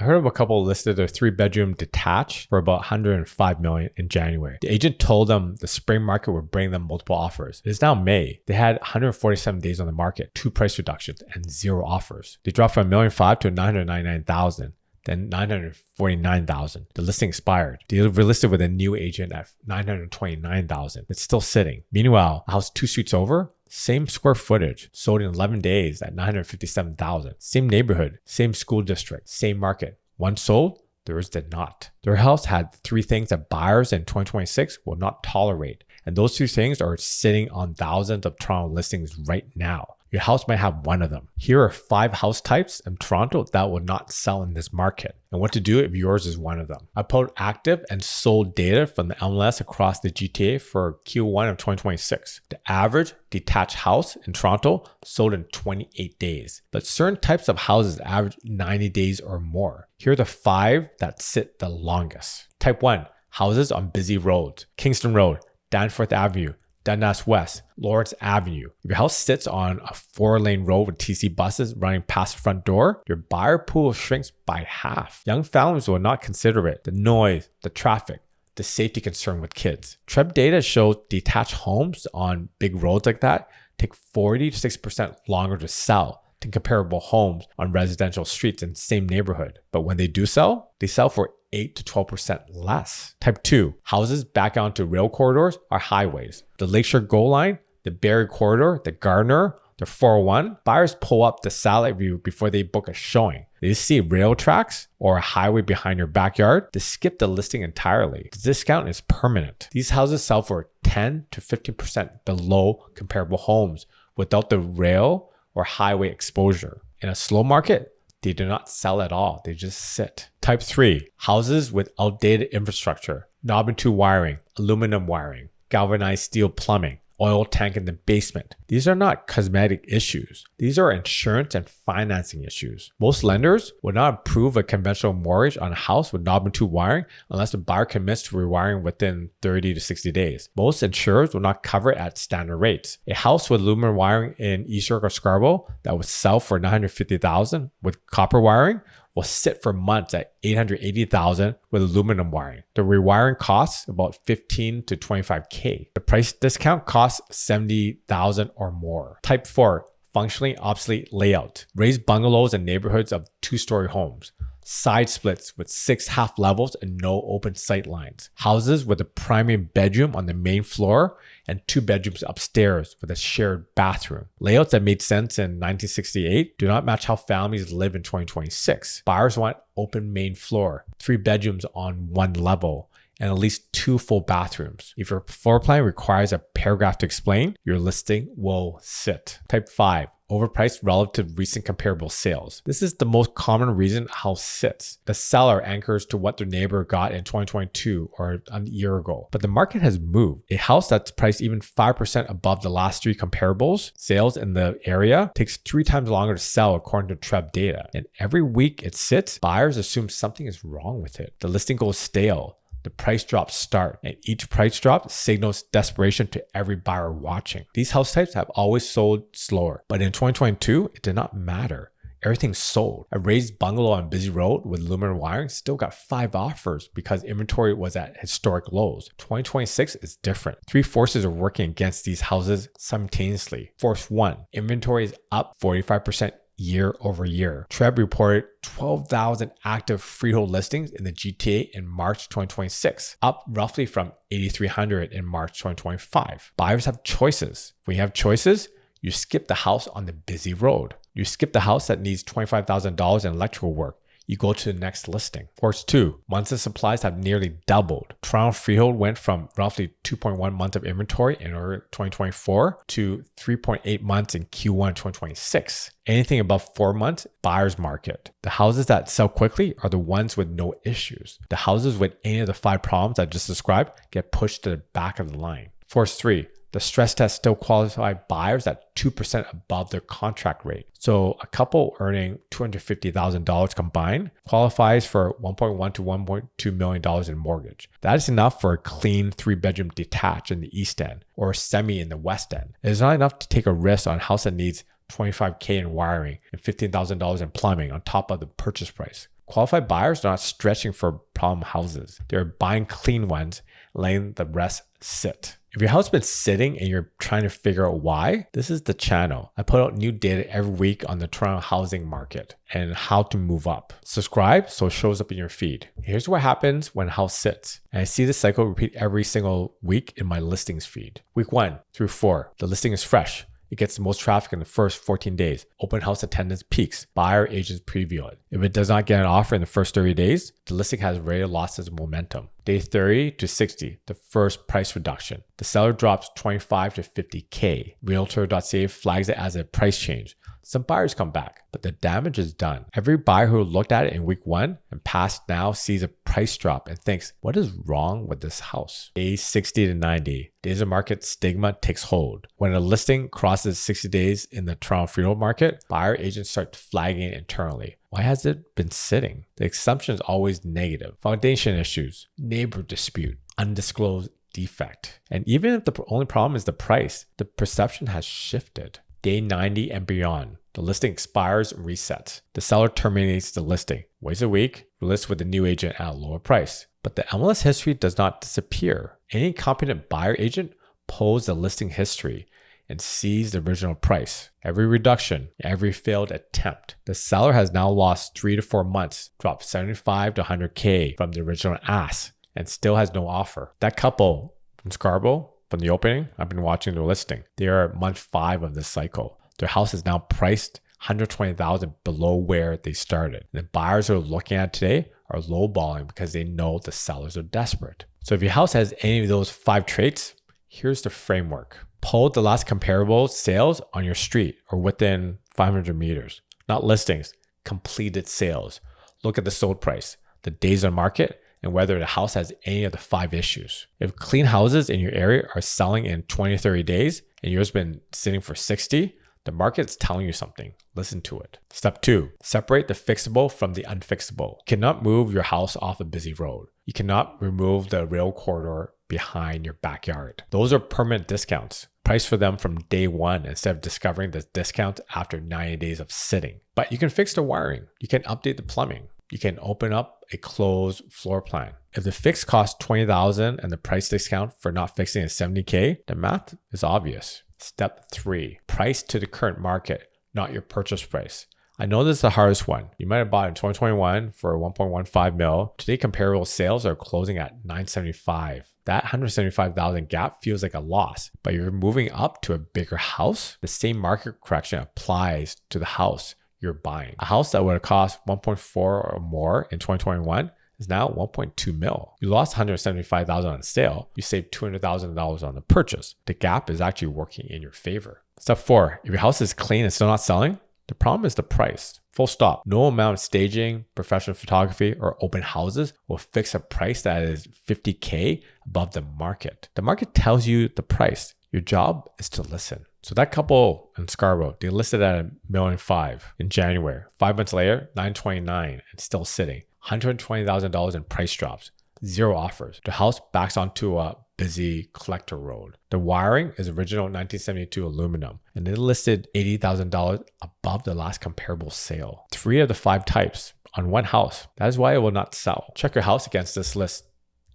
heard of a couple listed a 3-bedroom detached for about $105 million in January. The agent told them the spring market would bring them multiple offers. It is now May. They had 147 days on the market, 2 price reductions, and 0 offers. They dropped from $1,500,000 to $999,000. Then $949,000. The listing expired. They relisted with a new agent at $929,000. It's still sitting. Meanwhile, a house 2 streets over, same square footage, sold in 11 days at $957,000. Same neighborhood, same school district, same market. One sold, theirs did not. Their house had 3 things that buyers in 2026 will not tolerate. And those 2 things are sitting on thousands of Toronto listings right now. Your house might have one of them. Here are 5 house types in Toronto that will not sell in this market, and what to do if yours is one of them. I put active and sold data from the MLS across the GTA for Q1 of 2026. The average detached house in Toronto sold in 28 days, but certain types of houses average 90 days or more. Here are the 5 that sit the longest. Type 1, houses on busy roads. Kingston Road, Danforth Avenue, Dundas West, Lawrence Avenue. If your house sits on a 4-lane road with TC buses running past the front door, your buyer pool shrinks by half. Young families will not consider it. The noise, the traffic, the safety concern with kids. TRREB data shows detached homes on big roads like that take 40 to 60% longer to sell than comparable homes on residential streets in the same neighborhood. But when they do sell, they sell for 8 to 12% less. Type 2, houses back onto rail corridors are highways. The Lakeshore Gold Line, the Barrie Corridor, the Gardner, the 401, buyers pull up the satellite view before they book a showing. They see rail tracks or a highway behind your backyard, they skip the listing entirely. The discount is permanent. These houses sell for 10 to 15% below comparable homes without the rail or highway exposure. In a slow market, they do not sell at all. They just sit. Type 3, houses with outdated infrastructure, knob and tube wiring, aluminum wiring, galvanized steel plumbing, oil tank in the basement. These are not cosmetic issues. These are insurance and financing issues. Most lenders would not approve a conventional mortgage on a house with knob and tube wiring unless the buyer commits to rewiring within 30 to 60 days. Most insurers will not cover it at standard rates. A house with aluminum wiring in East York or Scarborough that would sell for $950,000 with copper wiring will sit for months at $880,000 with aluminum wiring. The rewiring costs about $15 to $25K. The price discount costs $70,000 or more. Type 4, functionally obsolete layout. Raised bungalows in neighborhoods of 2-story homes. Side splits with 6 half levels and no open sight lines. Houses with a primary bedroom on the main floor and 2 bedrooms upstairs with a shared bathroom. Layouts that made sense in 1968 do not match how families live in 2026. Buyers want open main floor, 3 bedrooms on 1 level, and at least 2 full bathrooms. If your floor plan requires a paragraph to explain, your listing will sit. Type 5, overpriced relative to recent comparable sales. This is the most common reason a house sits. The seller anchors to what their neighbor got in 2022 or a year ago. But the market has moved. A house that's priced even 5% above the last 3 comparables sales in the area takes 3 times longer to sell according to TRREB data. And every week it sits, buyers assume something is wrong with it. The listing goes stale. The price drops start, and each price drop signals desperation to every buyer watching. These house types have always sold slower, but in 2022, it did not matter. Everything sold. A raised bungalow on a busy road with aluminum wiring still got 5 offers because inventory was at historic lows. 2026 is different. 3 forces are working against these houses simultaneously. Force 1, inventory is up 45% year over year. TRREB reported 12,000 active freehold listings in the GTA in March 2026, up roughly from 8,300 in March 2025. Buyers have choices. When you have choices, you skip the house on the busy road. You skip the house that needs $25,000 in electrical work. You go to the next listing. Force 2, months of supplies have nearly doubled. Toronto freehold went from roughly 2.1 months of inventory in early 2024 to 3.8 months in Q1 2026. Anything above 4 months, buyer's market. The houses that sell quickly are the ones with no issues. The houses with any of the 5 problems I just described get pushed to the back of the line. Force 3, the stress test still qualified buyers at 2% above their contract rate. So a couple earning $250,000 combined qualifies for $1.1 to $1.2 million in mortgage. That is enough for a clean 3-bedroom detached in the East End or a semi in the West End. It is not enough to take a risk on a house that needs $25K in wiring and $15,000 in plumbing on top of the purchase price. Qualified buyers are not stretching for problem houses. They're buying clean ones, letting the rest sit. If your house has been sitting and you're trying to figure out why, this is the channel. I put out new data every week on the Toronto housing market and how to move up. Subscribe so it shows up in your feed. Here's what happens when a house sits. And I see this cycle repeat every single week in my listings feed. Week 1 through 4, the listing is fresh. It gets the most traffic in the first 14 days. Open house attendance peaks. Buyer agents preview it. If it does not get an offer in the first 30 days, the listing has already lost its momentum. Day 30 to 60, the first price reduction. The seller drops 25 to 50K. Realtor.ca flags it as a price change. Some buyers come back, but the damage is done. Every buyer who looked at it in week 1 and past now sees a price drop and thinks, what is wrong with this house? Days 60 to 90, days of market stigma takes hold. When a listing crosses 60 days in the Toronto freehold market, buyer agents start flagging it internally. Why has it been sitting? The assumption is always negative. Foundation issues, neighbor dispute, undisclosed defect. And even if the only problem is the price, the perception has shifted. Day 90 and beyond, the listing expires and resets. The seller terminates the listing, waits a week, lists with a new agent at a lower price. But the MLS history does not disappear. Any competent buyer agent pulls the listing history and sees the original price. Every reduction, every failed attempt. The seller has now lost 3 to 4 months, dropped 75 to 100K from the original ask, and still has no offer. That couple from Scarborough, from the opening, I've been watching their listing. They are at month 5 of this cycle. Their house is now priced $120,000 below where they started. And the buyers who are looking at it today are lowballing because they know the sellers are desperate. So if your house has any of those 5 traits, here's the framework. Pull the last comparable sales on your street or within 500 meters. Not listings, completed sales. Look at the sold price, the days on market, and whether the house has any of the 5 issues. If clean houses in your area are selling in 20 or 30 days and yours has been sitting for 60, the market's telling you something. Listen to it. Step 2, separate the fixable from the unfixable. You cannot move your house off a busy road. You cannot remove the rail corridor behind your backyard. Those are permanent discounts. Price for them from day 1 instead of discovering the discount after 90 days of sitting. But you can fix the wiring. You can update the plumbing. You can open up a closed floor plan. If the fix costs $20,000 and the price discount for not fixing is $70K, the math is obvious. Step 3, price to the current market, not your purchase price. I know this is the hardest one. You might have bought in 2021 for 1.15 mil. Today, comparable sales are closing at 975. That $175,000 gap feels like a loss, but you're moving up to a bigger house. The same market correction applies to the house you're buying. A house that would have cost 1.4 or more in 2021 is now 1.2 mil. You lost $175,000 on sale. You saved $200,000 on the purchase. The gap is actually working in your favor. Step 4, if your house is clean and still not selling, the problem is the price. Full stop. No amount of staging, professional photography, or open houses will fix a price that is $50K above the market. The market tells you the price. Your job is to listen. So that couple in Scarborough, they listed at $1.5 million in January. 5 months later, $929 and still sitting. $120,000 in price drops. 0 offers. The house backs onto a busy collector road. The wiring is original 1972 aluminum, and they listed $80,000 above the last comparable sale. 3 of the 5 types on one house. That is why it will not sell. Check your house against this list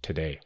today.